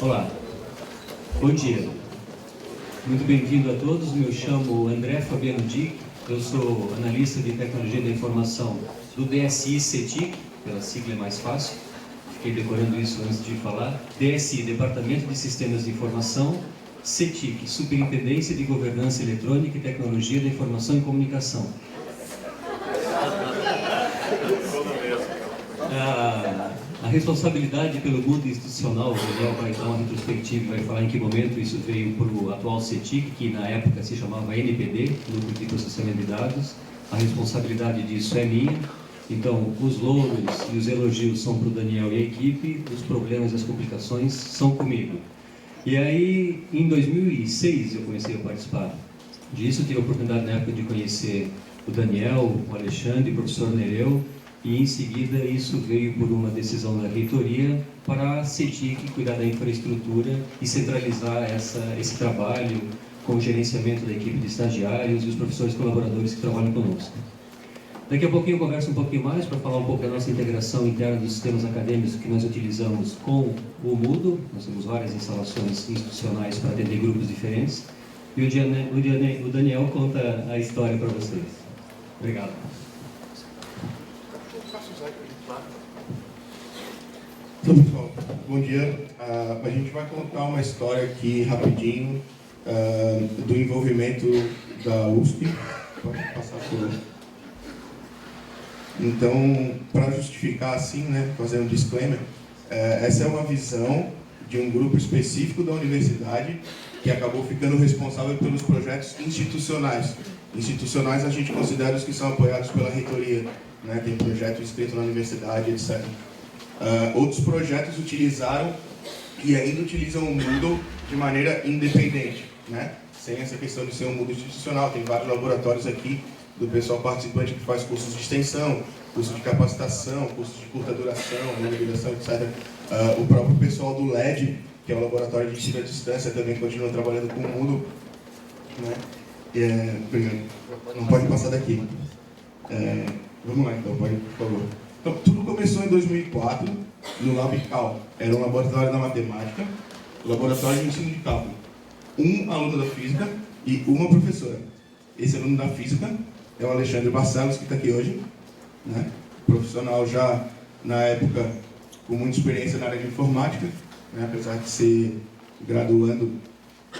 Olá, bom dia. Muito bem-vindo a todos. Me chamo André Fabiano Dick, eu sou analista de tecnologia da informação do DSI CETIC, pela sigla é mais fácil, fiquei decorando isso antes de falar. DSI, Departamento de Sistemas de Informação, CETIC, Superintendência de Governança Eletrônica e Tecnologia da Informação e Comunicação. A responsabilidade pelo mundo institucional, o Daniel vai dar uma retrospectiva e vai falar em que momento isso veio para o atual CETIC, que na época se chamava NPD, Núcleo de Processamento de Dados. A responsabilidade disso é minha. Então, os louros e os elogios são para o Daniel e a equipe, os problemas e as complicações são comigo. E aí, em 2006, eu comecei a participar disso. Tive a oportunidade na época de conhecer o Daniel, o Alexandre, o professor Nereu, e em seguida isso veio por uma decisão da reitoria para a CETIC cuidar da infraestrutura e centralizar esse trabalho com o gerenciamento da equipe de estagiários e os professores colaboradores que trabalham conosco. Daqui a pouquinho eu converso um pouquinho mais para falar um pouco da nossa integração interna dos sistemas acadêmicos que nós utilizamos com o Moodle. Nós temos várias instalações institucionais para atender grupos diferentes. E o Daniel conta a história para vocês. Obrigado. Então, pessoal, bom dia. A gente vai contar uma história aqui rapidinho do envolvimento da USP. Pode passar por... Então, para justificar assim, né, fazer um disclaimer, essa é uma visão de um grupo específico da universidade que acabou ficando responsável pelos projetos institucionais. Institucionais a gente considera os que são apoiados pela reitoria, né, tem projeto escrito na universidade, etc. Outros projetos utilizaram e ainda utilizam o Moodle de maneira independente, né, sem essa questão de ser um Moodle institucional. Tem vários laboratórios aqui do pessoal participante que faz cursos de extensão, cursos de capacitação, cursos de curta duração, longa duração, etc. O próprio pessoal do LED, que é o laboratório de ensino à distância, também continua trabalhando com o Moodle, né? Não pode passar daqui. Vamos lá então, pode, por favor. Então, tudo começou em 2004, no LabCal. Era um laboratório da matemática, laboratório de ensino de cálculo. Um aluno da física e uma professora. Esse aluno da física é o Alexandre Barcelos, que está aqui hoje, né? Profissional já, na época, com muita experiência na área de informática, né? Apesar de ser graduando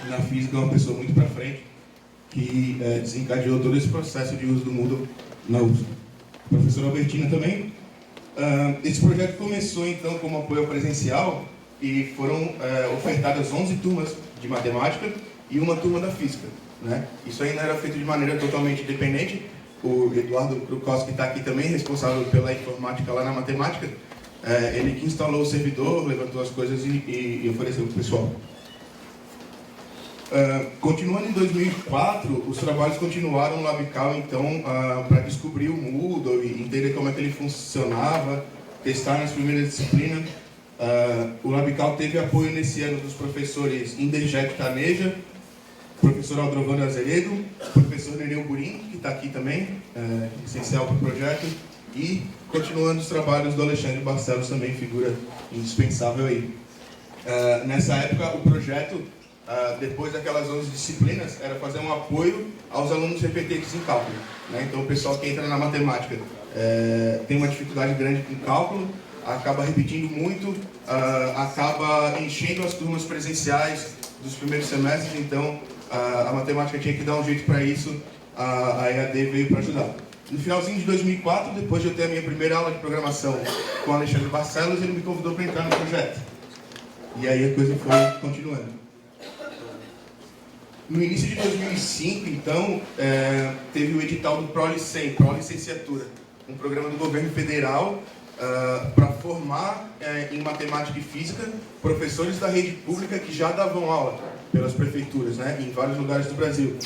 na física, é uma pessoa muito para frente, que desencadeou todo esse processo de uso do Moodle na USP. A professora Albertina também. Esse projeto começou, então, como apoio presencial e foram ofertadas 11 turmas de matemática e uma turma da física, né? Isso ainda era feito de maneira totalmente independente. O Eduardo Krukowski está aqui também, responsável pela informática lá na matemática. Ele que instalou o servidor, levantou as coisas e ofereceu para o pessoal. Continuando em 2004, os trabalhos continuaram no LabCal, então, para descobrir o Moodle e entender como é que ele funcionava, testar nas primeiras disciplinas. O LabCal teve apoio nesse ano dos professores Inderjet Taneja, professor Aldrovando Azeredo, professor Nereu Burim, que está aqui também, essencial para o projeto, e continuando os trabalhos do Alexandre Barcelos, também figura indispensável aí. Nessa época, o projeto, depois daquelas 11 disciplinas, era fazer um apoio aos alunos repetentes em cálculo, né? Então, o pessoal que entra na matemática tem uma dificuldade grande com cálculo, acaba repetindo muito, acaba enchendo as turmas presenciais dos primeiros semestres, então a matemática tinha que dar um jeito para isso, a EAD veio para ajudar. No finalzinho de 2004, depois de eu ter a minha primeira aula de programação com o Alexandre Barcelos, ele me convidou para entrar no projeto. E aí a coisa foi continuando. No início de 2005, então, teve o edital do ProLicen, Pró-Licenciatura, um programa do governo federal para formar em matemática e física professores da rede pública que já davam aula pelas prefeituras, né, em vários lugares do Brasil.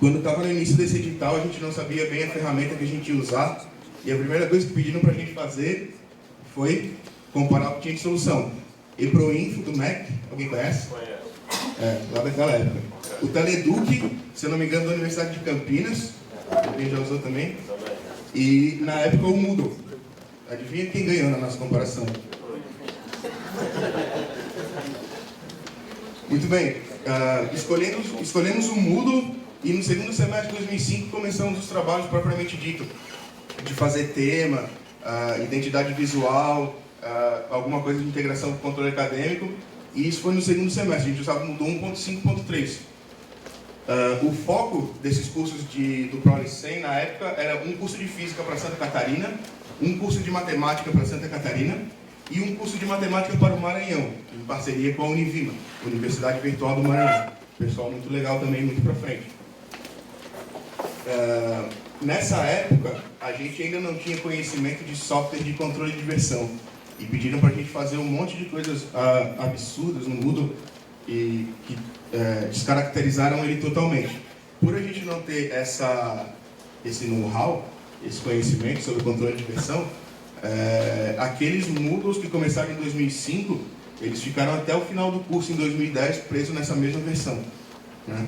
Quando estava no início desse edital, a gente não sabia bem a ferramenta que a gente ia usar, e a primeira coisa que pediram para a gente fazer foi comparar o que tinha de solução. EPROINFO do MEC, alguém conhece? Lá daquela época. O Teleduc, se eu não me engano, da Universidade de Campinas, alguém já usou também. E, na época, o Moodle. Adivinha quem ganhou na nossa comparação? Muito bem. Escolhemos o Moodle e no segundo semestre de 2005 começamos os trabalhos propriamente dito, de fazer tema, identidade visual, alguma coisa de integração com controle acadêmico, e isso foi no segundo semestre. A gente usava o Moodle 1.5.3. O foco desses cursos do ProLicem na época era um curso de física para Santa Catarina, um curso de matemática para Santa Catarina e um curso de matemática para o Maranhão, em parceria com a Univima, Universidade Virtual do Maranhão. Pessoal muito legal também, muito para frente. Nessa época, a gente ainda não tinha conhecimento de software de controle de versão e pediram para a gente fazer um monte de coisas absurdas no Moodle e que descaracterizaram ele totalmente. Por a gente não ter esse know-how, esse conhecimento sobre controle de versão, aqueles Moodles que começaram em 2005, eles ficaram até o final do curso em 2010 presos nessa mesma versão, né?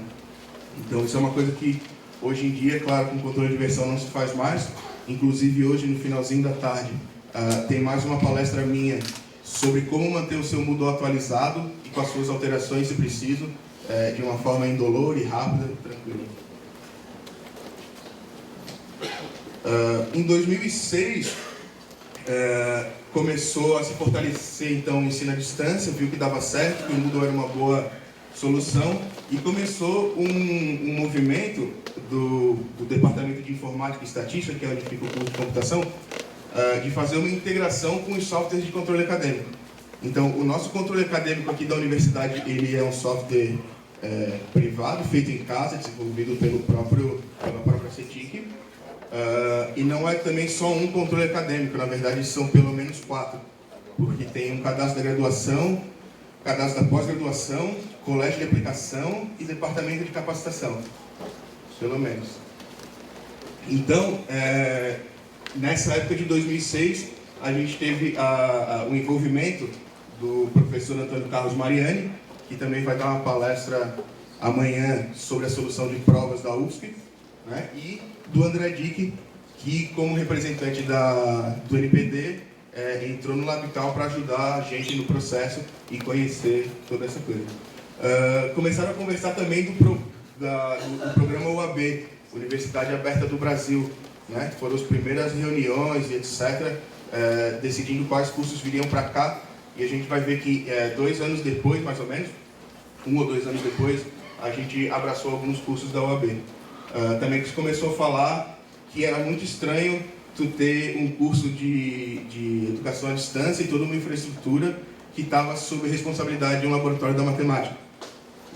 Então isso é uma coisa que hoje em dia, claro, com controle de versão não se faz mais. Inclusive hoje, no finalzinho da tarde, tem mais uma palestra minha sobre como manter o seu Moodle atualizado e com as suas alterações, se preciso, de uma forma indolor e rápida, tranquila. Em 2006, começou a se fortalecer então o ensino à distância, viu que dava certo, que o Moodle era uma boa solução, e começou um movimento do Departamento de Informática e Estatística, que é onde fica o curso de computação, de fazer uma integração com os softwares de controle acadêmico. Então, o nosso controle acadêmico aqui da universidade, ele é um software privado, feito em casa, desenvolvido pela própria CETIC, e não é também só um controle acadêmico, na verdade são pelo menos 4, porque tem um cadastro da graduação, cadastro da pós-graduação, colégio de aplicação e departamento de capacitação, pelo menos. Então, nessa época de 2006, a gente teve o envolvimento do professor Antônio Carlos Mariani, que também vai dar uma palestra amanhã sobre a solução de provas da UFSC, né? E do André Dick, que como representante do NPD, entrou no Labical para ajudar a gente no processo e conhecer toda essa coisa. Começaram a conversar também do programa UAB, Universidade Aberta do Brasil, né? Foram as primeiras reuniões e etc., decidindo quais cursos viriam para cá, e a gente vai ver que 2 anos depois, mais ou menos, 1 ou 2 anos depois, a gente abraçou alguns cursos da UAB. Também que se começou a falar que era muito estranho tu ter um curso de educação à distância e toda uma infraestrutura que estava sob a responsabilidade de um laboratório da matemática.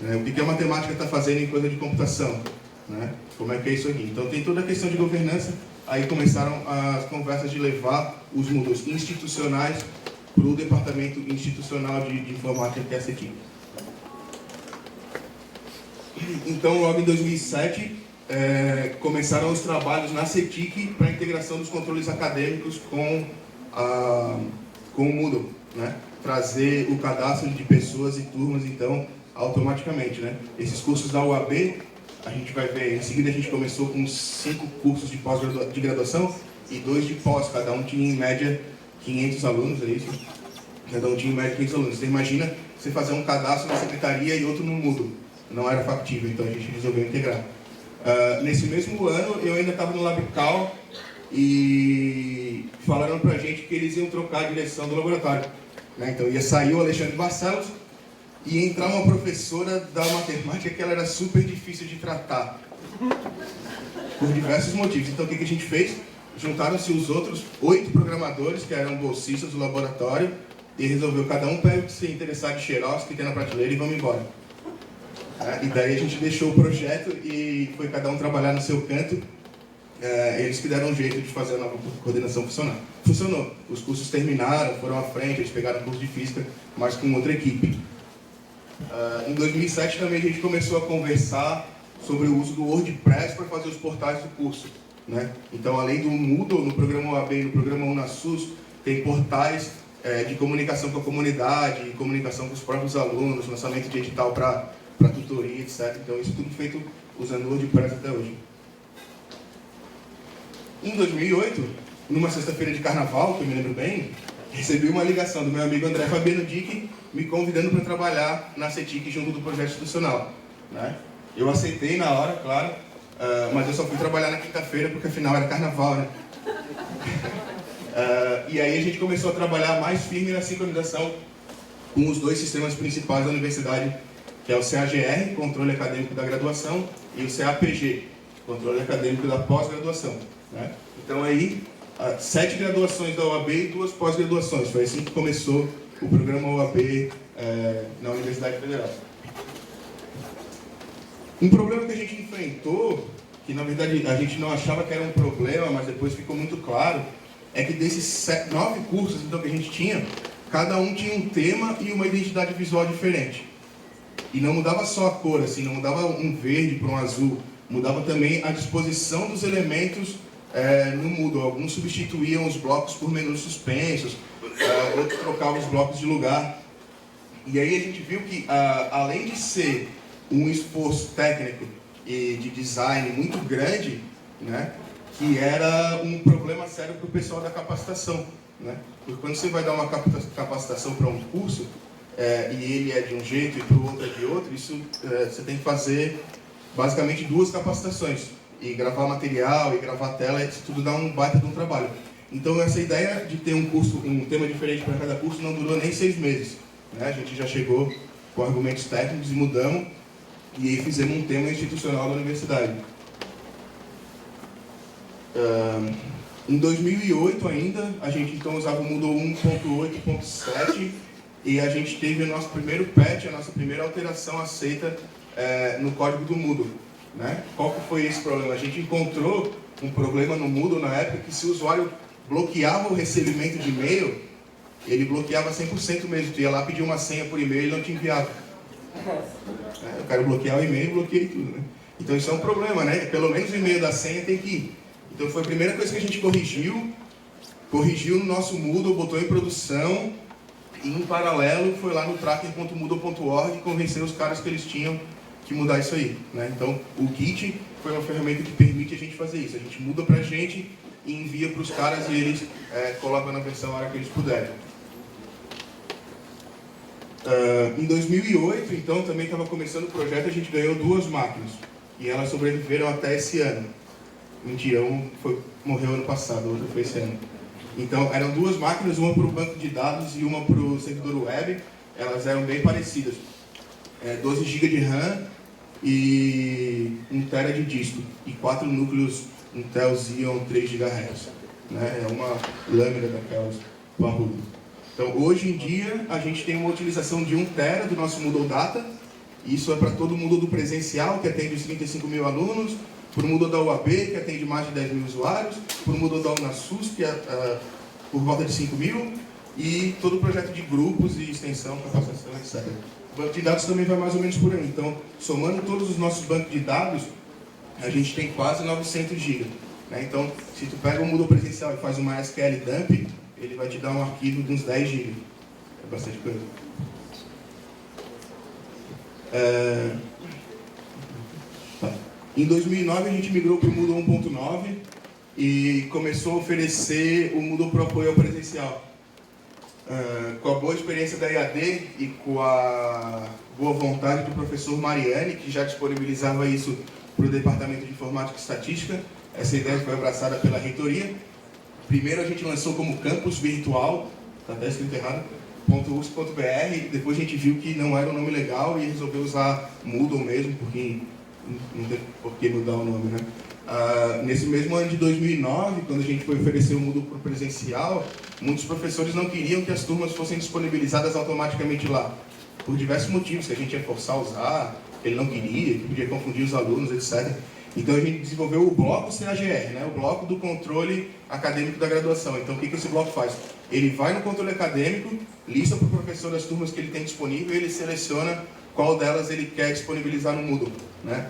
O que a matemática está fazendo em coisa de computação? Né? Como é que é isso aqui? Então tem toda a questão de governança. Aí começaram as conversas de levar os Moodles institucionais para o Departamento Institucional de Informática, que é a CETIC. Então, logo em 2007, começaram os trabalhos na CETIC para a integração dos controles acadêmicos com o Moodle, né? Trazer o cadastro de pessoas e turmas, então, automaticamente, né? Esses cursos da UAB, a gente vai ver, em seguida a gente começou com 5 cursos de graduação e 2 de pós, cada um tinha em média 500 alunos, é isso? Cada um tinha em média 500 alunos. Você imagina você fazer um cadastro na secretaria e outro no Moodle. Não era factível, então a gente resolveu integrar. Nesse mesmo ano, eu ainda estava no Labical e falaram pra gente que eles iam trocar a direção do laboratório, né? Então ia sair o Alexandre Barcelos e ia entrar uma professora da matemática que ela era super difícil de tratar, por diversos motivos. Então o que a gente fez? Juntaram-se os outros 8 programadores que eram bolsistas do laboratório e resolveu cada um pega o que se interessar de cheirosa que tem na prateleira e vamos embora. E daí a gente deixou o projeto e foi cada um trabalhar no seu canto. Eles que deram um jeito de fazer a nova coordenação funcionar. Funcionou. Os cursos terminaram, foram à frente, eles pegaram o curso de física, mas com outra equipe. Em 2007 também a gente começou a conversar sobre o uso do WordPress para fazer os portais do curso, né? Então, além do Moodle, no programa UAB e no programa UNASUS, tem portais de comunicação com a comunidade, comunicação com os próprios alunos, lançamento de edital para tutoria, etc. Então, isso tudo feito usando o WordPress até hoje. Em 2008, numa sexta-feira de carnaval, que eu me lembro bem, recebi uma ligação do meu amigo André Fabiano Dick me convidando para trabalhar na CETIC junto do projeto institucional, né? Eu aceitei na hora, claro, mas eu só fui trabalhar na quinta-feira porque afinal era carnaval, né? E aí a gente começou a trabalhar mais firme na sincronização com os dois sistemas principais da universidade, que é o CAGR, Controle Acadêmico da Graduação, e o CAPG, Controle Acadêmico da Pós-Graduação, né? Então aí, 7 graduações da OAB e 2 pós-graduações. Foi assim que começou o programa OAB na Universidade Federal. Um problema que a gente enfrentou, que na verdade a gente não achava que era um problema, mas depois ficou muito claro, é que desses 9 cursos então, que a gente tinha, cada um tinha um tema e uma identidade visual diferente. E não mudava só a cor, assim, não mudava um verde para um azul, mudava também a disposição dos elementos no Moodle. Alguns substituíam os blocos por menus suspensos, outros trocavam os blocos de lugar. E aí a gente viu que, além de ser um esforço técnico e de design muito grande, né, que era um problema sério para o pessoal da capacitação, né? Porque quando você vai dar uma capacitação para um curso, e ele é de um jeito e para o outro é de outro, isso você tem que fazer basicamente 2 capacitações. E gravar material, e gravar tela, isso tudo dá um baita de um trabalho. Então essa ideia de ter um tema diferente para cada curso não durou nem 6 meses, né? A gente já chegou com argumentos técnicos e mudamos, e aí fizemos um tema institucional da universidade. Em 2008 ainda, a gente então usava o Moodle 1.8.7 e a gente teve o nosso primeiro patch, a nossa primeira alteração aceita no código do Moodle, né? Qual que foi esse problema? A gente encontrou um problema no Moodle na época que se o usuário bloqueava o recebimento de e-mail, ele bloqueava 100% mesmo. Tu ia lá pedir uma senha por e-mail e ele não te enviava. Eu quero bloquear o e-mail e bloqueei tudo, né? Então isso é um problema, né? Pelo menos o e-mail da senha tem que ir. Então foi a primeira coisa que a gente corrigiu no nosso Moodle, botou em produção, e em paralelo foi lá no tracker.moodle.org e convenceu os caras que eles tinham que mudar isso aí, né? Então o Git foi uma ferramenta que permite a gente fazer isso. A gente muda pra gente e envia para os caras e eles colocam na versão a hora que eles puderem. Em 2008, então, também estava começando o projeto, a gente ganhou 2 máquinas. E elas sobreviveram até esse ano. Mentira, morreu ano passado, a outra foi esse ano. Então, eram 2 máquinas, uma para o banco de dados e uma para o servidor web. Elas eram bem parecidas. 12 GB de RAM e 1 TB de disco. E 4 núcleos Intel Xeon 3 GHz. Né? É uma lâmina daquelas parrudas. Então, hoje em dia, a gente tem uma utilização de 1 TB do nosso Moodle Data. Isso é para todo o Moodle do presencial, que atende os 35 mil alunos, para o Moodle da UAB, que atende mais de 10 mil usuários, para o Moodle da Unasus, que é por volta de 5 mil, e todo o projeto de grupos e extensão, capacitação, etc. O banco de dados também vai mais ou menos por aí. Então, somando todos os nossos bancos de dados, a gente tem quase 900 GB. Né? Então, se tu pega o Moodle presencial e faz uma SQL dump, ele vai te dar um arquivo de uns 10 GB. É bastante coisa. Em 2009 a gente migrou para o Moodle 1.9 e começou a oferecer o Moodle para apoio ao presencial. Com a boa experiência da IAD e com a boa vontade do professor Mariane, que já disponibilizava isso para o Departamento de Informática e Estatística, essa ideia foi abraçada pela reitoria. Primeiro a gente lançou como campus virtual, está até escrito errado, .usp.br, depois a gente viu que não era um nome legal e resolveu usar Moodle mesmo, porque não tem por que mudar o nome, né? Nesse mesmo ano de 2009, quando a gente foi oferecer o Moodle para o presencial, muitos professores não queriam que as turmas fossem disponibilizadas automaticamente lá, por diversos motivos, que a gente ia forçar a usar, que ele não queria, que podia confundir os alunos, etc. Então a gente desenvolveu o bloco CAGR, né? O bloco do controle acadêmico da graduação. Então o que esse bloco faz? Ele vai no controle acadêmico, lista para o professor as turmas que ele tem disponível e ele seleciona qual delas ele quer disponibilizar no Moodle, né?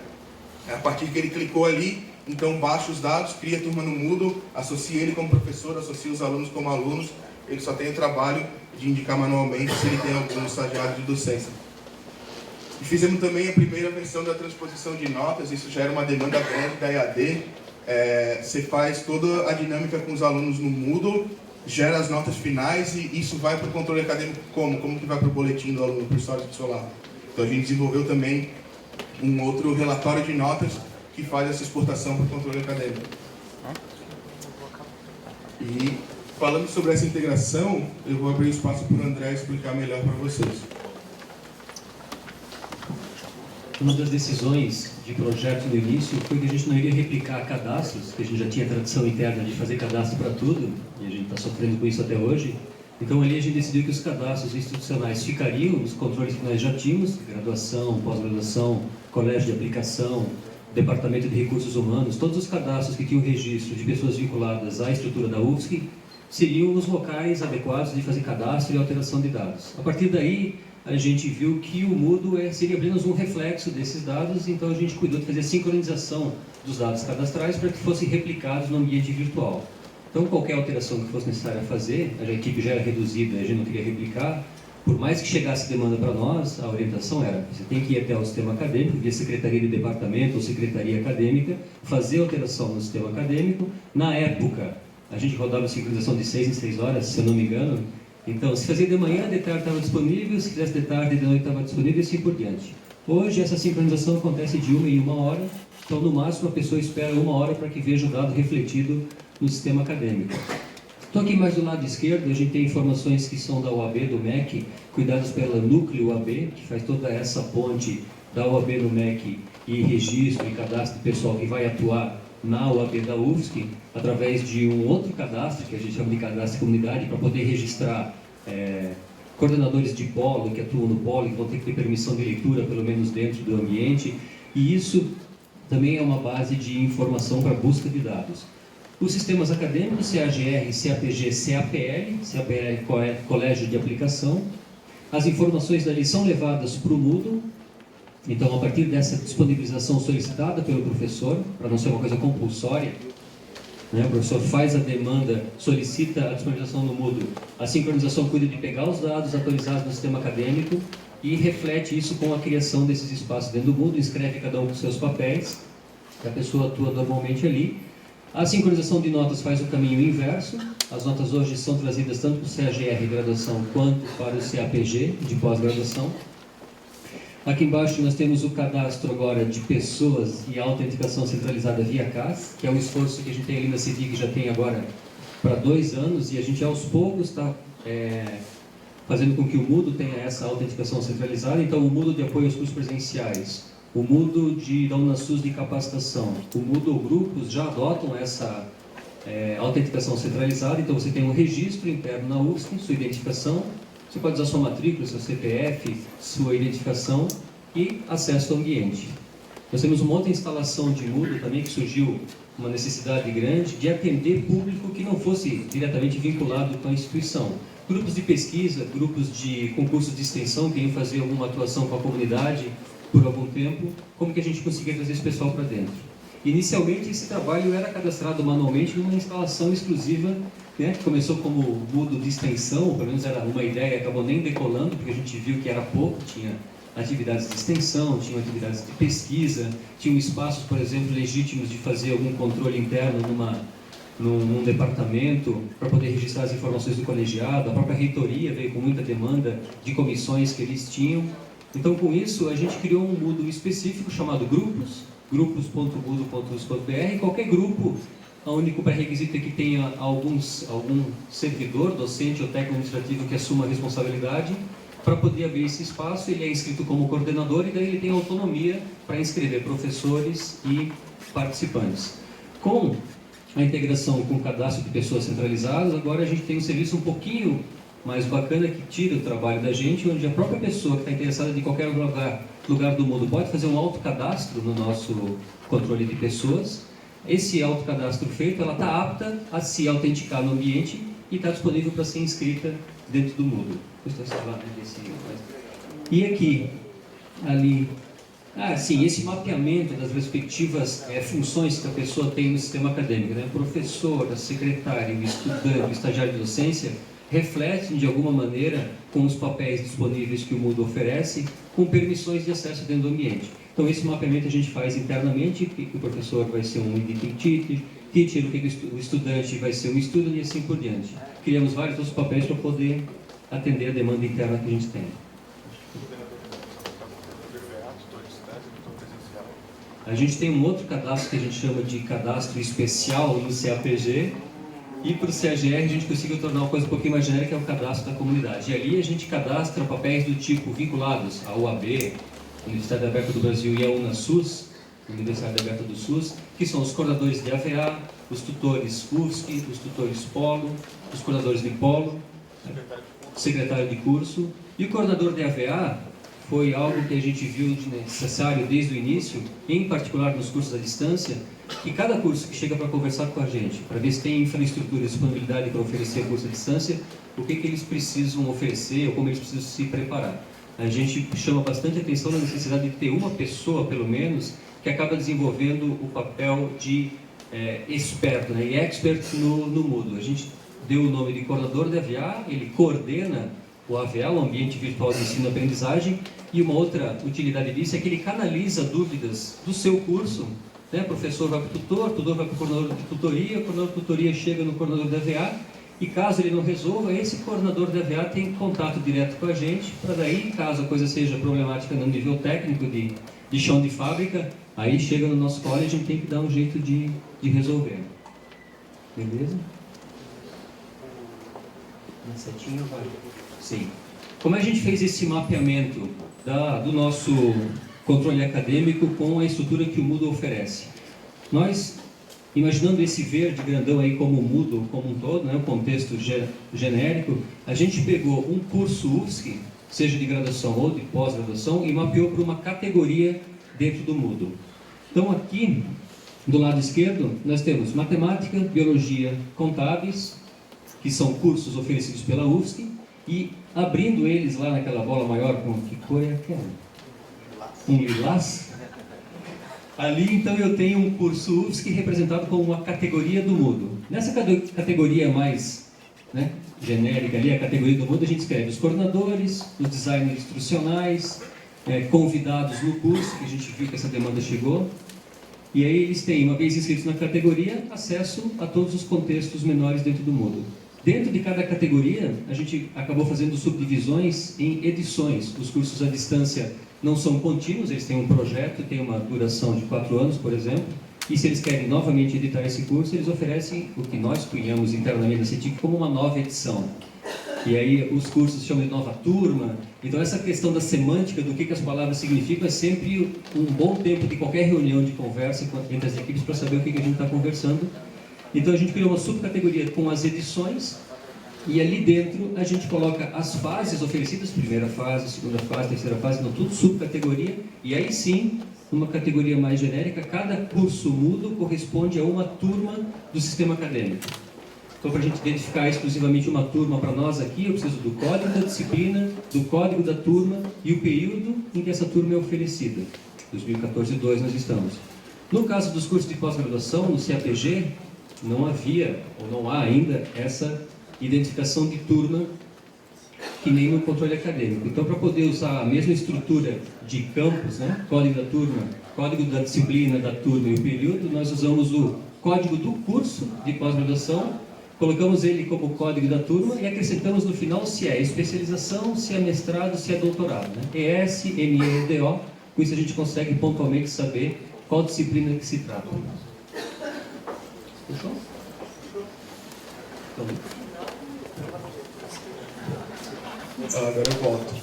A partir que ele clicou ali, então baixa os dados, cria a turma no Moodle, associa ele como professor, associa os alunos como alunos, ele só tem o trabalho de indicar manualmente se ele tem algum estagiário de docência. E fizemos também a primeira versão da transposição de notas, isso já era uma demanda grande da EAD. Você faz toda a dinâmica com os alunos no Moodle, gera as notas finais e isso vai para o controle acadêmico como? Como que vai para o boletim do aluno, para o histórico do seu lado? Então a gente desenvolveu também um outro relatório de notas que faz essa exportação para o controle acadêmico. E falando sobre essa integração, eu vou abrir espaço para o André explicar melhor para vocês. Uma das decisões de projeto no início foi que a gente não iria replicar cadastros, que a gente já tinha tradição interna de fazer cadastro para tudo, e a gente está sofrendo com isso até hoje. Então ali a gente decidiu que os cadastros institucionais ficariam nos controles que nós já tínhamos, graduação, pós-graduação, colégio de aplicação, departamento de recursos humanos, todos os cadastros que tinham registro de pessoas vinculadas à estrutura da UFSC seriam os locais adequados de fazer cadastro e alteração de dados. A partir daí, a gente viu que o Moodle seria apenas um reflexo desses dados, então a gente cuidou de fazer a sincronização dos dados cadastrais para que fossem replicados no ambiente virtual. Então, qualquer alteração que fosse necessária fazer, a equipe já era reduzida, a gente não queria replicar, por mais que chegasse demanda para nós, a orientação era, você tem que ir até o sistema acadêmico, via secretaria de departamento ou secretaria acadêmica, fazer alteração no sistema acadêmico. Na época, a gente rodava a sincronização de 6 em 6 horas, se eu não me engano. Então, se fazia de manhã, de tarde estava disponível, se fizesse de tarde, de noite estava disponível e assim por diante. Hoje, essa sincronização acontece de 1 em 1 hora, então, no máximo, a pessoa espera 1 hora para que veja o dado refletido no sistema acadêmico. Então, aqui mais do lado esquerdo, a gente tem informações que são da UAB, do MEC, cuidadas pela Núcleo UAB, que faz toda essa ponte da UAB no MEC e registro e cadastro pessoal que vai atuar na UAB da UFSC, através de um outro cadastro, que a gente chama de cadastro de comunidade, para poder registrar coordenadores de polo, que atuam no polo, que vão ter que ter permissão de leitura, pelo menos dentro do ambiente, e isso também é uma base de informação para busca de dados. Os sistemas acadêmicos, CAGR, CAPG, CAPL, CAPL é Colégio de Aplicação, as informações dali são levadas para o Moodle. Então, a partir dessa disponibilização solicitada pelo professor, para não ser uma coisa compulsória, né, o professor faz a demanda, solicita a disponibilização no Moodle, a sincronização cuida de pegar os dados atualizados no sistema acadêmico e reflete isso com a criação desses espaços dentro do Moodle, escreve cada um com seus papéis, que a pessoa atua normalmente ali. A sincronização de notas faz o caminho inverso, as notas hoje são trazidas tanto para o CAGR graduação quanto para o CAPG de pós-graduação. Aqui embaixo nós temos o cadastro agora de pessoas e a autenticação centralizada via CAS, que é um esforço que a gente tem ali na CETIC, já tem agora para 2 anos, e a gente aos poucos está fazendo com que o Moodle tenha essa autenticação centralizada. Então, o Moodle de apoio aos cursos presenciais, o Moodle da UNASUS de capacitação, o Moodle Grupos já adotam essa autenticação centralizada. Então, você tem um registro interno na UFSC, sua identificação, você pode usar sua matrícula, seu CPF, sua identificação e acesso ao ambiente. Nós temos uma outra instalação de Moodle também, que surgiu uma necessidade grande de atender público que não fosse diretamente vinculado com a instituição. Grupos de pesquisa, grupos de concursos de extensão, queriam fazer alguma atuação com a comunidade por algum tempo, como que a gente conseguia trazer esse pessoal para dentro. Inicialmente, esse trabalho era cadastrado manualmente numa instalação exclusiva, né, que começou como Moodle de extensão, ou pelo menos era uma ideia, acabou nem decolando, porque a gente viu que era pouco, tinha atividades de extensão, tinha atividades de pesquisa, tinham espaços, por exemplo, legítimos de fazer algum controle interno num departamento, para poder registrar as informações do colegiado. A própria reitoria veio com muita demanda de comissões que eles tinham. Então, com isso, a gente criou um Moodle específico chamado grupos.moodle.ufsc.br. Qualquer grupo, o único pré-requisito é que tenha algum servidor, docente ou técnico administrativo que assuma a responsabilidade para poder abrir esse espaço. Ele é inscrito como coordenador e daí ele tem autonomia para inscrever professores e participantes. Com a integração com o cadastro de pessoas centralizadas, agora a gente tem um serviço um pouquinho mais bacana, que tira o trabalho da gente, onde a própria pessoa que está interessada de qualquer lugar do mundo pode fazer um autocadastro no nosso controle de pessoas. Esse autocadastro feito, ela está apta a se autenticar no ambiente e está disponível para ser inscrita dentro do Moodle. E aqui, ali, sim, esse mapeamento das respectivas funções que a pessoa tem no sistema acadêmico, né? Professor, secretário, estudante, estagiário de docência, refletem de alguma maneira com os papéis disponíveis que o Moodle oferece, com permissões de acesso dentro do ambiente. Então, esse mapeamento a gente faz internamente, que o professor vai ser um editing teacher, o estudante vai ser um student e assim por diante. criamos vários outros papéis para poder atender a demanda interna que a gente tem. A gente tem um outro cadastro que a gente chama de cadastro especial no CAPG, e para o CAGR a gente conseguiu tornar uma coisa um pouquinho mais genérica, que é o cadastro da comunidade. E ali a gente cadastra papéis do tipo vinculados à UAB, Universidade Aberta do Brasil, e à UNASUS, Universidade Aberta do SUS, que são os coordenadores de AVA, os tutores UFSC, os tutores Polo, os coordenadores de Polo, secretário de curso. E o coordenador de AVA foi algo que a gente viu de necessário desde o início, em particular nos cursos à distância, que cada curso que chega para conversar com a gente, para ver se tem infraestrutura e disponibilidade para oferecer curso à distância, o que eles precisam oferecer ou como eles precisam se preparar. A gente chama bastante atenção na necessidade de ter uma pessoa, pelo menos, que acaba desenvolvendo o papel de experto, né, e expert no Moodle. A gente deu o nome de coordenador de AVA, ele coordena o AVA, o Ambiente Virtual de Ensino e Aprendizagem, e uma outra utilidade disso é que ele canaliza dúvidas do seu curso, né? O professor vai para o tutor vai para o coordenador de tutoria, o coordenador de tutoria chega no coordenador de AVA, e caso ele não resolva, esse coordenador de AVA tem contato direto com a gente, para daí, caso a coisa seja problemática no nível técnico de chão de fábrica, aí chega no nosso colo e a gente tem que dar um jeito de resolver. Beleza? Na setinha vai. Sim. Como a gente fez esse mapeamento do nosso controle acadêmico com a estrutura que o Moodle oferece? Nós, imaginando esse verde grandão aí como o Moodle como um todo, né, um contexto genérico, a gente pegou um curso UFSC, seja de graduação ou de pós-graduação, e mapeou para uma categoria dentro do Moodle. Então aqui, do lado esquerdo, nós temos matemática, biologia, contábeis, que são cursos oferecidos pela UFSC, e abrindo eles lá naquela bola maior, com que cor é aquela? Um lilás? Ali então eu tenho um curso UFSC representado como uma categoria do Moodle. Nessa categoria mais genérica ali, a categoria do Moodle, a gente escreve os coordenadores, os designers instrucionais, convidados no curso, que a gente viu que essa demanda chegou. E aí eles têm, uma vez inscritos na categoria, acesso a todos os contextos menores dentro do Moodle. Dentro de cada categoria, a gente acabou fazendo subdivisões em edições. Os cursos à distância não são contínuos, eles têm um projeto, tem uma duração de 4 anos, por exemplo, e se eles querem novamente editar esse curso, eles oferecem o que nós cunhamos internamente na CETIC como uma nova edição. E aí os cursos se chamam de nova turma. Então essa questão da semântica, do que as palavras significam, é sempre um bom tempo de qualquer reunião de conversa entre as equipes para saber o que a gente está conversando. Então a gente criou uma subcategoria com as edições, e ali dentro a gente coloca as fases oferecidas, primeira fase, segunda fase, terceira fase, não, tudo subcategoria, e aí sim, numa categoria mais genérica, cada curso Moodle corresponde a uma turma do sistema acadêmico. Então, para a gente identificar exclusivamente uma turma para nós aqui, eu preciso do código da disciplina, do código da turma e o período em que essa turma é oferecida. 2014-2 nós estamos. No caso dos cursos de pós-graduação, no CAPG, não havia, ou não há ainda, essa identificação de turma que nem no controle acadêmico. Então, para poder usar a mesma estrutura de campos, código da turma, código da disciplina, da turma e o período, nós usamos o código do curso de pós-graduação, colocamos ele como código da turma e acrescentamos no final se é especialização, se é mestrado, se é doutorado. ES, MEDO, com isso a gente consegue pontualmente saber qual disciplina que se trata. Fechou? Agora eu volto.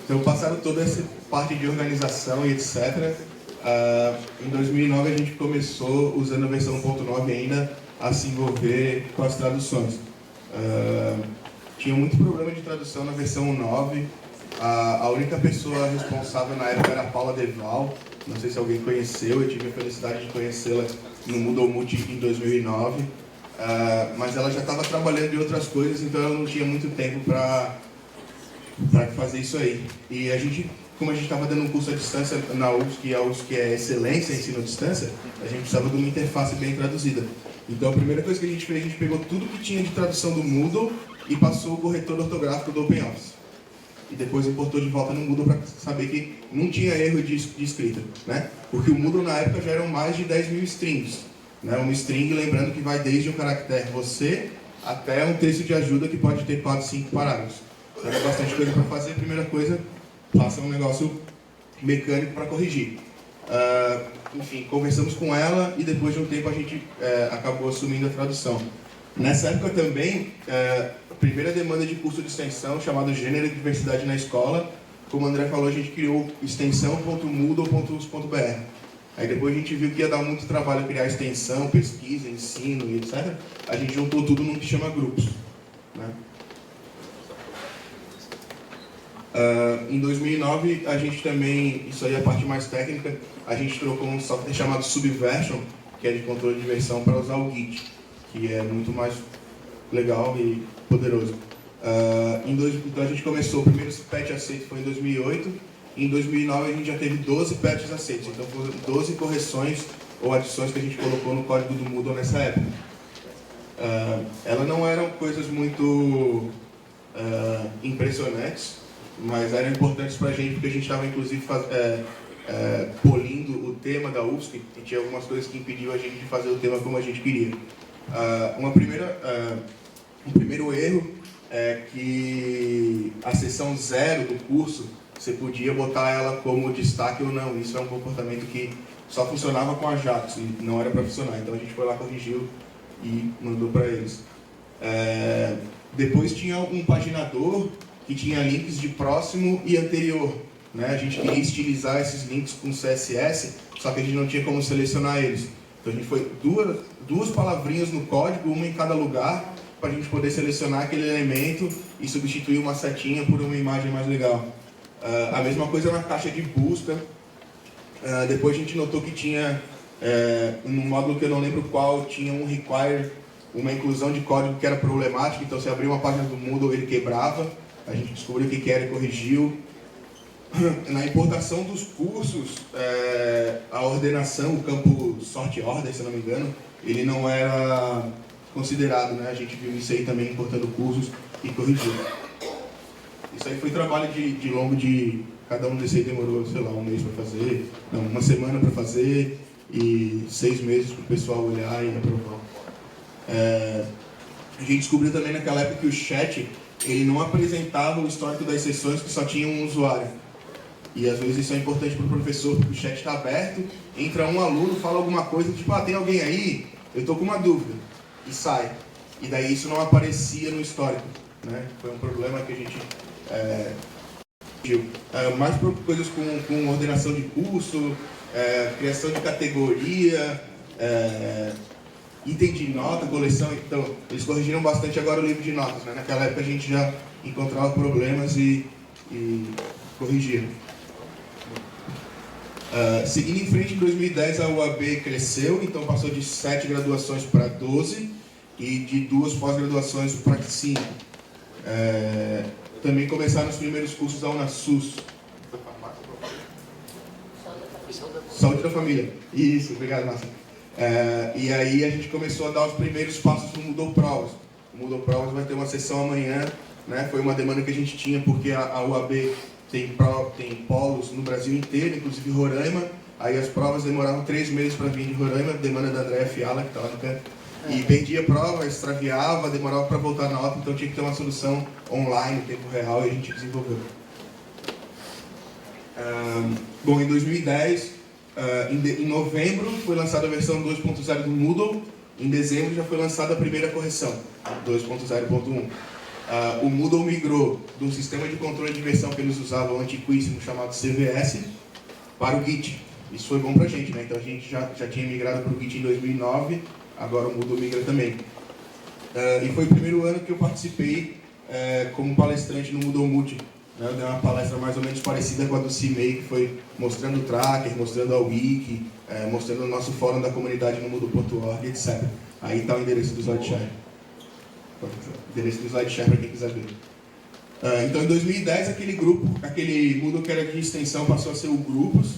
Então, passaram toda essa parte de organização e etc. Em 2009 a gente começou, usando a versão 1.9 ainda, a se envolver com as traduções. Tinha muito problema de tradução na versão 9. A única pessoa responsável na época era a Paula Deval. Não sei se alguém conheceu, eu tive a felicidade de conhecê-la no Moodle Multi em 2009. Mas ela já estava trabalhando em outras coisas, então eu não tinha muito tempo para fazer isso aí. E a gente, como a gente estava dando um curso à distância na UFSC, e a UFSC é excelência em ensino à distância, a gente precisava de uma interface bem traduzida. Então a primeira coisa que a gente fez, a gente pegou tudo que tinha de tradução do Moodle e passou o corretor ortográfico do OpenOffice. E depois importou de volta no Moodle para saber que não tinha erro de escrita, Porque o Moodle na época já eram mais de 10 mil strings. Uma string, lembrando que vai desde o caractere você até um texto de ajuda que pode ter 4, 5 parágrafos. Então é bastante coisa para fazer. Primeira coisa, faça um negócio mecânico para corrigir. Enfim, conversamos com ela e depois de um tempo a gente acabou assumindo a tradução. Nessa época também, a primeira demanda de curso de extensão, chamado Gênero e Diversidade na Escola, como o André falou, a gente criou extensão.moodle.us.br. Aí depois a gente viu que ia dar muito trabalho criar extensão, pesquisa, ensino e etc. A gente juntou tudo num que chama grupos, né? Em 2009, a gente também, isso aí é a parte mais técnica, a gente trocou um software chamado Subversion, que é de controle de versão, para usar o Git, que é muito mais legal e poderoso. Então a gente começou, o primeiro patch aceito foi em 2008, e em 2009 a gente já teve 12 patches aceitos, então foram 12 correções ou adições que a gente colocou no código do Moodle nessa época. Elas não eram coisas muito impressionantes, mas eram importantes para a gente, porque a gente estava inclusive polindo o tema da UFSC, e tinha algumas coisas que impediam a gente de fazer o tema como a gente queria. Um primeiro erro é que a seção 0 do curso, você podia botar ela como destaque ou não. Isso é um comportamento que só funcionava com a Ajax e não era para funcionar. Então a gente foi lá, corrigiu e mandou para eles. Depois tinha um paginador que tinha links de próximo e anterior, né? A gente queria estilizar esses links com CSS, só que a gente não tinha como selecionar eles. Então a gente foi duas palavrinhas no código, uma em cada lugar, para a gente poder selecionar aquele elemento e substituir uma setinha por uma imagem mais legal. A mesma coisa na caixa de busca. Depois a gente notou que tinha, num módulo que eu não lembro qual, tinha um require, uma inclusão de código que era problemática, então se abrir uma página do Moodle ele quebrava, a gente descobriu o que era e corrigiu. Na importação dos cursos, a ordenação, o campo sort order, se eu não me engano, ele não era considerado, né? A gente viu isso aí também importando cursos e corrigiu. Isso aí foi trabalho de longo de... Cada um desses aí demorou, sei lá, um mês para fazer, não, uma semana para fazer e 6 meses para o pessoal olhar e aprovar. A gente descobriu também naquela época que o chat, ele não apresentava o histórico das sessões que só tinha um usuário. E às vezes isso é importante para o professor, porque o chat está aberto, entra um aluno, fala alguma coisa, tipo, tem alguém aí? Eu estou com uma dúvida. E sai. E daí isso não aparecia no histórico, né? Foi um problema que a gente viu. Mais coisas com ordenação de curso, criação de categoria, item de nota, coleção. Então, eles corrigiram bastante agora o livro de notas, né? Naquela época a gente já encontrava problemas e corrigiram. Seguindo em frente, em 2010 a UAB cresceu, então passou de 7 graduações para 12 e de 2 pós-graduações para 5. Também começaram os primeiros cursos da UNASUS. Saúde da Família. Isso, obrigado, Márcia. E aí a gente começou a dar os primeiros passos no Moodle Provas. O Moodle Provas vai ter uma sessão amanhã, né? Foi uma demanda que a gente tinha porque a UAB tem polos no Brasil inteiro, inclusive Roraima. Aí as provas demoravam 3 meses para vir de Roraima, demanda da Andréa Fiala, que estava no canto. E perdia a prova, extraviava, demorava para voltar na nota, então tinha que ter uma solução online, em tempo real, e a gente desenvolveu. Bom, em 2010, em novembro, foi lançada a versão 2.0 do Moodle. Em dezembro já foi lançada a primeira correção, 2.0.1. O Moodle migrou de um sistema de controle de versão que eles usavam antiquíssimo, chamado CVS, para o Git. Isso foi bom para a gente, né? Então a gente já tinha migrado para o Git em 2009, agora o Moodle migra também. E foi o primeiro ano que eu participei como palestrante no Moodle Multi. Eu dei uma palestra mais ou menos parecida com a do CMEI, que foi mostrando o tracker, mostrando a wiki, mostrando o nosso fórum da comunidade no Moodle.org, etc. Aí está o endereço do SlideShare. Endereço do SlideShare para quem quiser ver. Então, em 2010, aquele Moodle que era de extensão passou a ser o Grupos,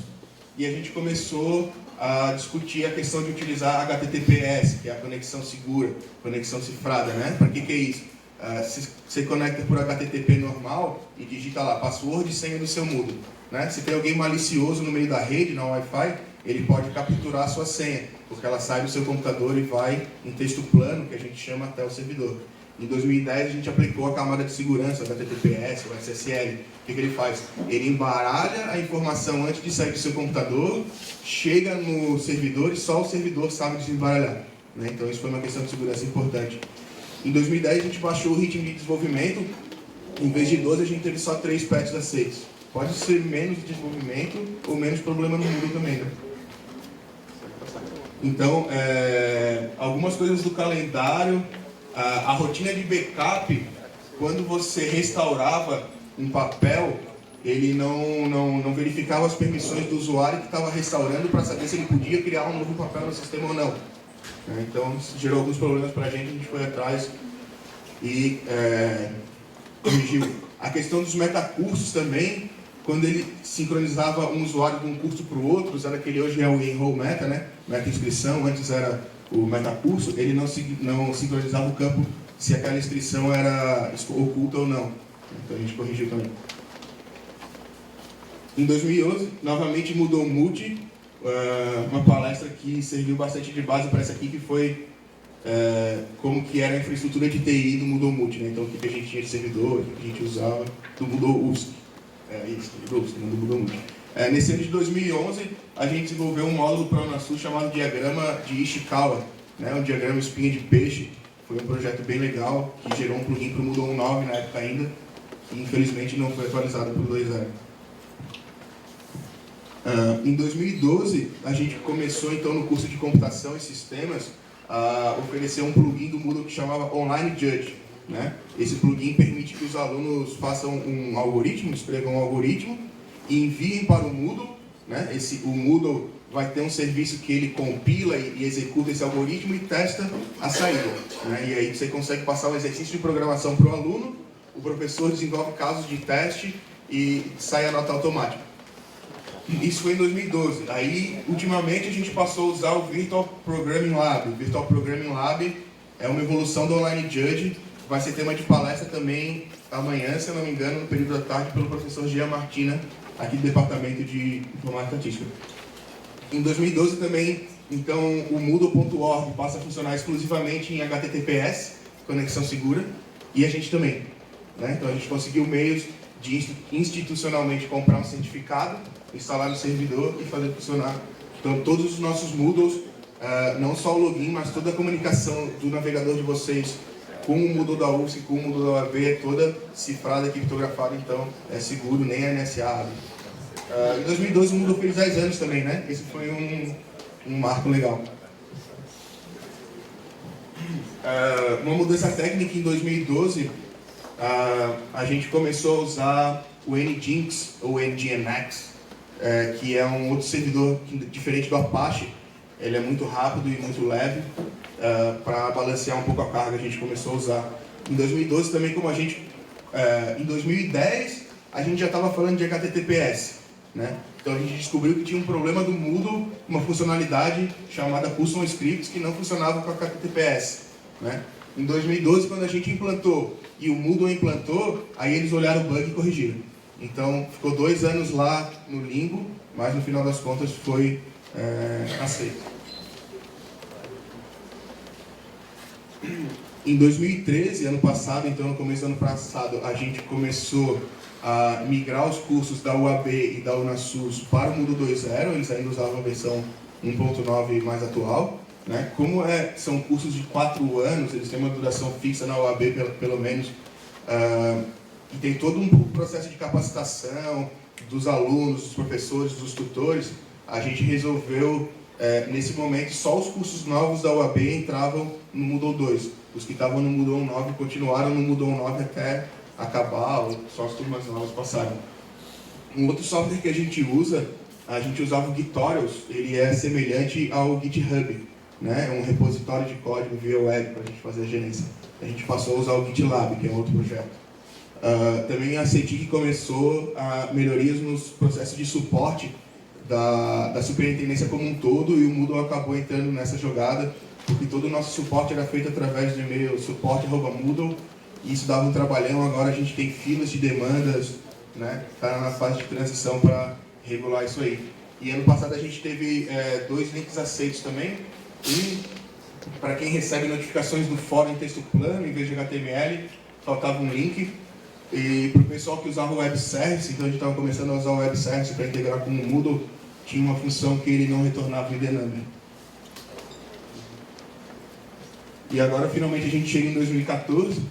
e a gente começou a discutir a questão de utilizar HTTPS, que é a conexão segura, conexão cifrada, né? Para que é isso? Se você conecta por HTTP normal e digita lá password e senha do seu Moodle, né? Se tem alguém malicioso no meio da rede, na Wi-Fi, ele pode capturar a sua senha, porque ela sai do seu computador e vai em texto plano, que a gente chama, até o servidor. Em 2010 a gente aplicou a camada de segurança da HTTPS, o SSL. O que ele faz? Ele embaralha a informação antes de sair do seu computador, chega no servidor e só o servidor sabe desembaralhar, né? Então isso foi uma questão de segurança importante. Em 2010 a gente baixou o ritmo de desenvolvimento. Em vez de 12 a gente teve só 3 patches aceitos. Pode ser menos desenvolvimento ou menos problema no mundo também, né? Então, algumas coisas do calendário, a rotina de backup, quando você restaurava um papel, ele não verificava as permissões do usuário que estava restaurando para saber se ele podia criar um novo papel no sistema ou não. Então, isso gerou alguns problemas para a gente foi atrás e corrigiu. A questão dos metacursos também, quando ele sincronizava um usuário de um curso para o outro, usando aquele hoje é o enroll meta, né? Meta inscrição, antes era o metacurso, ele não sincronizava o campo se aquela inscrição era oculta ou não. Então a gente corrigiu também. Em 2011, novamente mudou o Moodle, uma palestra que serviu bastante de base para essa aqui, que foi como que era a infraestrutura de TI do Moodle Multi, né? Então o que a gente tinha de servidor, o que a gente usava do Moodle USC. Isso, do Moodle Multi. Nesse ano de 2011, a gente desenvolveu um módulo para o Unasul chamado Diagrama de Ishikawa, né? Um diagrama espinha de peixe. Foi um projeto bem legal, que gerou um plugin para o Moodle 9 na época ainda, que infelizmente não foi atualizado para o 2.0. Em 2012, a gente começou então no curso de computação e sistemas a oferecer um plugin do Moodle que chamava Online Judge, né? Esse plugin permite que os alunos façam um algoritmo, escrevam um algoritmo e enviem para o Moodle, né? O Moodle vai ter um serviço que ele compila e executa esse algoritmo e testa a saída, né? E aí você consegue passar o exercício de programação para o aluno, o professor desenvolve casos de teste e sai a nota automática. Isso foi em 2012. Aí, ultimamente, a gente passou a usar o Virtual Programming Lab. O Virtual Programming Lab é uma evolução do Online Judge. Vai ser tema de palestra também amanhã, se eu não me engano, no período da tarde, pelo professor Gia Martina, aqui do Departamento de Informática Estatística. Em 2012 também, então, o Moodle.org passa a funcionar exclusivamente em HTTPS, conexão segura, e a gente também, né? Então, a gente conseguiu meios de institucionalmente comprar um certificado, instalar no servidor e fazer funcionar. Então, todos os nossos Moodles, não só o login, mas toda a comunicação do navegador de vocês com o Moodle da UFSC, com o Moodle da UAB, é toda cifrada e criptografada, então é seguro, nem a NSA abre. Em 2012 o Moodle fez 10 anos também, né? Esse foi um marco legal. Uma mudança técnica em 2012, a gente começou a usar o Nginx, ou Nginx, que é um outro servidor que, diferente do Apache, ele é muito rápido e muito leve. Para balancear um pouco a carga, a gente começou a usar. Em 2012 também, como a gente... em 2010, a gente já estava falando de HTTPS, né? Então a gente descobriu que tinha um problema do Moodle, uma funcionalidade chamada Custom Scripts, que não funcionava com a HTTPS, né? Em 2012, quando a gente implantou e o Moodle implantou, aí eles olharam o bug e corrigiram. Então, ficou 2 anos lá no limbo, mas no final das contas foi aceito. Em 2013, ano passado, então no começo do ano passado, a gente começou a migrar os cursos da UAB e da Unasus para o Moodle 2.0, eles ainda usavam a versão 1.9 mais atual, né? Como são cursos de 4 anos, eles têm uma duração fixa na UAB pelo menos, e tem todo um processo de capacitação dos alunos, dos professores, dos tutores, a gente resolveu, nesse momento, só os cursos novos da UAB entravam no Moodle 2. Os que estavam no Moodle 9 continuaram no Moodle 9 até acabar, ou só as turmas novas passaram. Um outro software que a gente usava o Gitorials, ele é semelhante ao GitHub, né? É um repositório de código via web para a gente fazer a gerência. A gente passou a usar o GitLab, que é outro projeto. Também a CETIC começou a melhorias nos processos de suporte da superintendência como um todo, e o Moodle acabou entrando nessa jogada, porque todo o nosso suporte era feito através do e-mail suporte@moodle, e isso dava um trabalhão. Agora a gente tem filas de demandas, né? Está na fase de transição para regular isso aí. E ano passado a gente teve 2 links aceitos também, um Para quem recebe notificações do fórum em texto plano, em vez de HTML, faltava um link. E para o pessoal que usava o Web Service, então a gente estava começando a usar o Web Service para integrar com o Moodle, tinha uma função que ele não retornava em Dynamic. E agora, finalmente, a gente chega em 2014.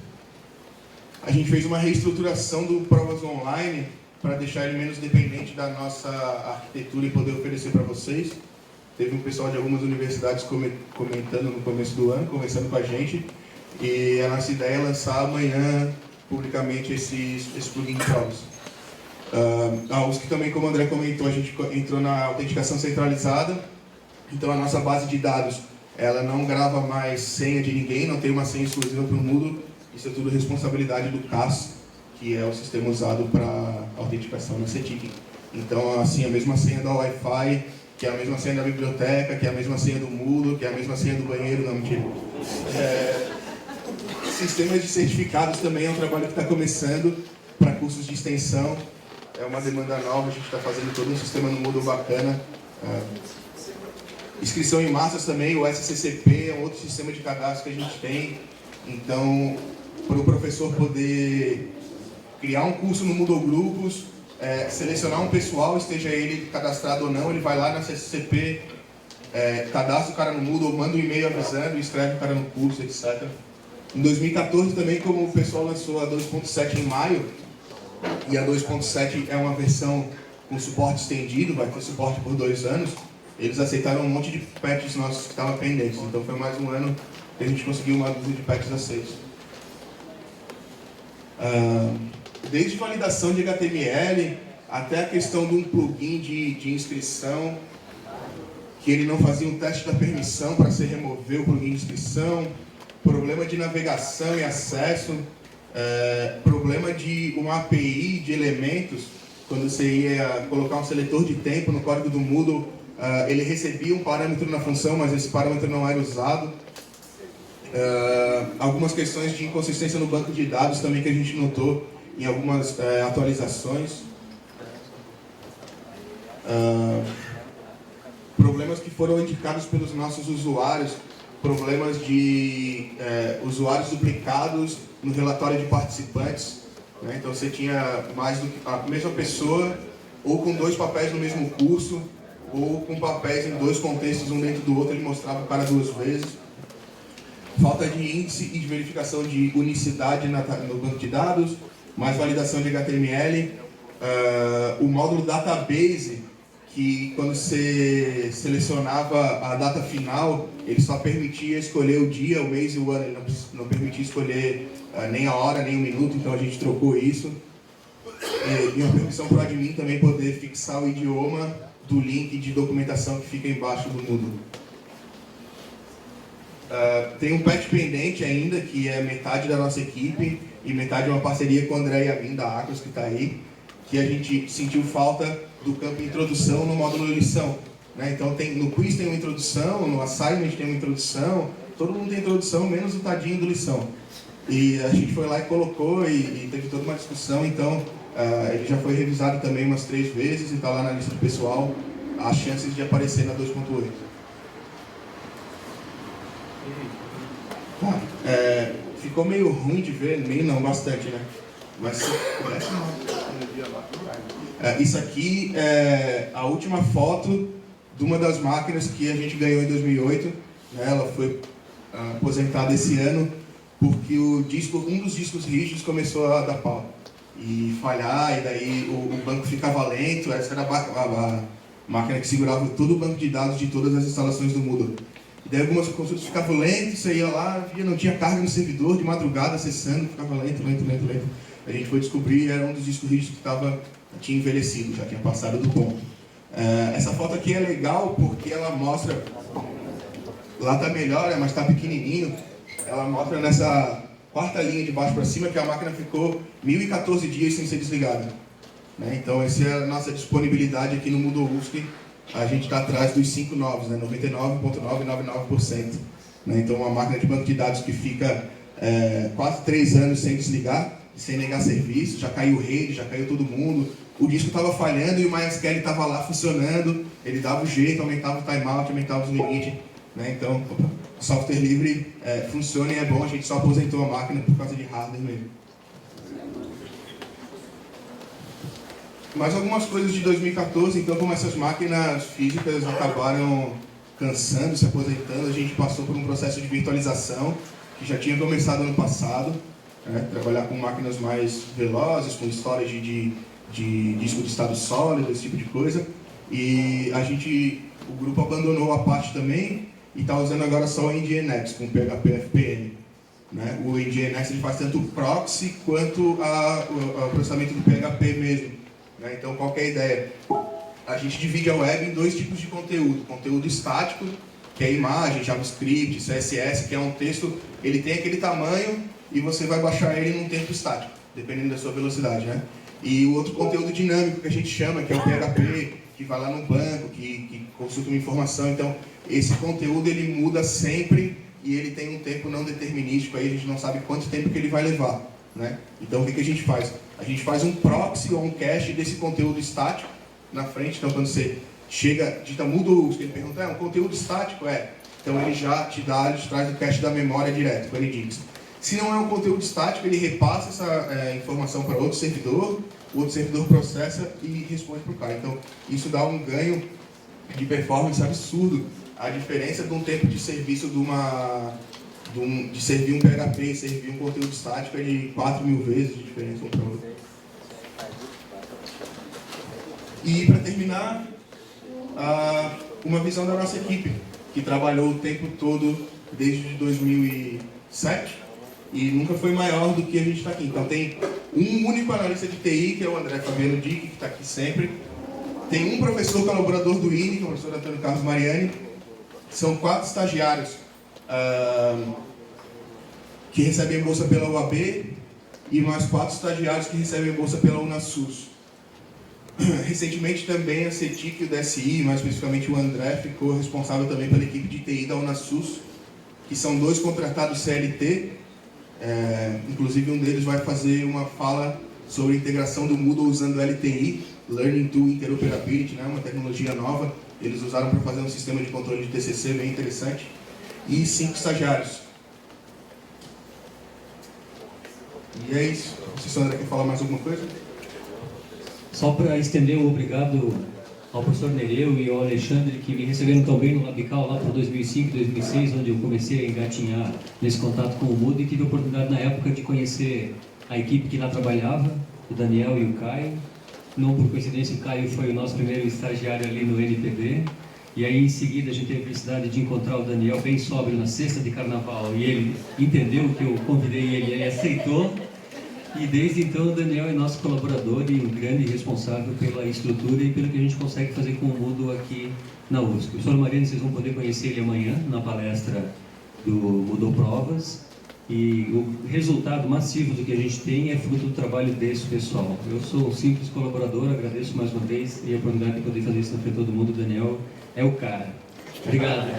A gente fez uma reestruturação do Provas Online para deixar ele menos dependente da nossa arquitetura e poder oferecer para vocês. Teve um pessoal de algumas universidades comentando no começo do ano, conversando com a gente. E a nossa ideia é lançar amanhã, publicamente, esse plugin de provas. Os que também, como o André comentou, a gente entrou na autenticação centralizada. Então, a nossa base de dados, ela não grava mais senha de ninguém, não tem uma senha exclusiva para o Moodle. Isso é tudo responsabilidade do CAS, que é o sistema usado para autenticação na CETIC. Então, assim, a mesma senha da Wi-Fi, que é a mesma senha da biblioteca, que é a mesma senha do Moodle, que é a mesma senha do banheiro, não, mentira. Sistemas de certificados também é um trabalho que está começando para cursos de extensão. É uma demanda nova, a gente está fazendo todo um sistema no Moodle bacana. Inscrição em massas também, o SCCP é um outro sistema de cadastro que a gente tem. Então, para o professor poder criar um curso no Moodle Grupos, selecionar um pessoal, esteja ele cadastrado ou não, ele vai lá na SCCP, cadastra o cara no Moodle, manda um e-mail avisando, escreve o cara no curso, etc. Em 2014 também, como o pessoal lançou a 2.7 em maio, e a 2.7 é uma versão com suporte estendido, vai ter suporte por 2 anos, eles aceitaram um monte de patches nossos que estavam pendentes. Então foi mais um ano que a gente conseguiu uma dúzia de patches aceitos. Desde validação de HTML até a questão de um plugin de inscrição, que ele não fazia um teste da permissão para se remover o plugin de inscrição, problema de navegação e acesso, problema de uma API de elementos, quando você ia colocar um seletor de tempo no código do Moodle, ele recebia um parâmetro na função, mas esse parâmetro não era usado. Algumas questões de inconsistência no banco de dados também que a gente notou em algumas atualizações. Problemas que foram indicados pelos nossos usuários, problemas de usuários duplicados no relatório de participantes, né? Então você tinha mais do que a mesma pessoa, ou com 2 papéis no mesmo curso, ou com papéis em 2 contextos, um dentro do outro, ele mostrava o cara 2 vezes. Falta de índice e de verificação de unicidade no banco de dados, mais validação de HTML, o módulo database, que quando você selecionava a data final, ele só permitia escolher o dia, o mês e o ano, ele não permitia escolher nem a hora, nem o minuto, então a gente trocou isso. E uma permissão para o admin também poder fixar o idioma do link de documentação que fica embaixo do Moodle. Tem um patch pendente ainda, que é metade da nossa equipe e metade é uma parceria com o André e a mim, da Acros, que está aí, que a gente sentiu falta do campo introdução no módulo lição, né? Então no quiz tem uma introdução, no assignment tem uma introdução, todo mundo tem introdução, menos o tadinho do lição. E a gente foi lá e colocou e teve toda uma discussão, então ele já foi revisado também umas 3 vezes e está lá na lista do pessoal, as chances de aparecer na 2.8. Ficou meio ruim de ver, meio não, bastante, né? Mas isso aqui é a última foto de uma das máquinas que a gente ganhou em 2008. Né? Ela foi aposentada esse ano porque um dos discos rígidos começou a dar pau e falhar, e daí o banco ficava lento. Essa era a máquina que segurava todo o banco de dados de todas as instalações do Moodle. E daí algumas consultas ficavam lentas, você ia lá, não tinha carga no servidor, de madrugada acessando, ficava lento. A gente foi descobrir, era um dos discos rígidos que tinha envelhecido, já tinha passado do ponto. Essa foto aqui é legal porque ela mostra, lá está melhor, mas está pequenininho, ela mostra nessa 4ª linha de baixo para cima que a máquina ficou 1014 dias sem ser desligada. Né? Então essa é a nossa disponibilidade aqui no Moodle USP. A gente está atrás dos 5 novos, né? 99,999%. Né? Então uma máquina de banco de dados que fica quase 3 anos sem desligar, sem negar serviço, já caiu rede, já caiu todo mundo, o disco estava falhando e o MySQL estava lá funcionando, ele dava o jeito, aumentava o timeout, aumentava os limites, né? Então, software livre funciona e é bom. A gente só aposentou a máquina por causa de hardware mesmo. Mais algumas coisas de 2014, então, como essas máquinas físicas acabaram cansando, se aposentando, a gente passou por um processo de virtualização que já tinha começado ano passado, trabalhar com máquinas mais velozes, com storage de disco de estado sólido, esse tipo de coisa. E o grupo abandonou a parte também e está usando agora só o NGINX com PHP FPM. O NGINX ele faz tanto o proxy quanto o processamento do PHP mesmo. Então, qual que é a ideia? A gente divide a web em dois tipos de conteúdo. Conteúdo estático, que é imagem, JavaScript, CSS, que é um texto, ele tem aquele tamanho e você vai baixar ele num tempo estático, dependendo da sua velocidade, E o outro conteúdo dinâmico que a gente chama, que é o PHP, que vai lá no banco, que consulta uma informação. Então, esse conteúdo ele muda sempre e ele tem um tempo não determinístico, aí a gente não sabe quanto tempo que ele vai levar, Então, o que a gente faz? A gente faz um proxy ou um cache desse conteúdo estático na frente. Então, quando você chega, digita Moodle, ele pergunta, é um conteúdo estático? Então, ele já te traz o cache da memória direto, com o Nginx. Se não é um conteúdo estático, ele repassa essa informação para outro servidor, o outro servidor processa e responde para o cara. Então, isso dá um ganho de performance absurdo. A diferença de um tempo de serviço de servir um PHP e servir um conteúdo estático é de 4.000 vezes de diferença um para o outro. E, para terminar, uma visão da nossa equipe, que trabalhou o tempo todo desde 2007 e nunca foi maior do que a gente está aqui. Então, tem um único analista de TI, que é o André Fabiano Dick, que está aqui sempre. Tem um professor colaborador do INE, que é o professor Antônio Carlos Mariani. São 4 estagiários que recebem bolsa pela UAB e mais 4 estagiários que recebem bolsa pela UNASUS. Recentemente também a CETIC e o DSI, mais especificamente o André, ficou responsável também pela equipe de TI da UNASUS, que são 2 contratados CLT. Inclusive um deles vai fazer uma fala sobre a integração do Moodle usando LTI, Learning to Interoperability, uma tecnologia nova. Eles usaram para fazer um sistema de controle de TCC bem interessante. E 5 estagiários. E é isso. Não sei se o André quer falar mais alguma coisa. Só para estender um obrigado ao professor Nereu e ao Alexandre, que me receberam tão bem no Labical lá por 2005, 2006, onde eu comecei a engatinhar nesse contato com o Moodle e tive a oportunidade na época de conhecer a equipe que lá trabalhava, o Daniel e o Caio. Não por coincidência, o Caio foi o nosso primeiro estagiário ali no NPD. E aí, em seguida, a gente teve a felicidade de encontrar o Daniel bem sóbrio na sexta de carnaval. E ele entendeu que eu convidei ele, ele aceitou. E desde então, o Daniel é nosso colaborador e um grande responsável pela estrutura e pelo que a gente consegue fazer com o Moodle aqui na USP. O professor Mariano, vocês vão poder conhecer ele amanhã, na palestra do Moodle Provas. E o resultado massivo do que a gente tem é fruto do trabalho desse pessoal. Eu sou um simples colaborador, agradeço mais uma vez e a oportunidade de poder fazer isso na frente de todo mundo. O Daniel é o cara. Obrigado.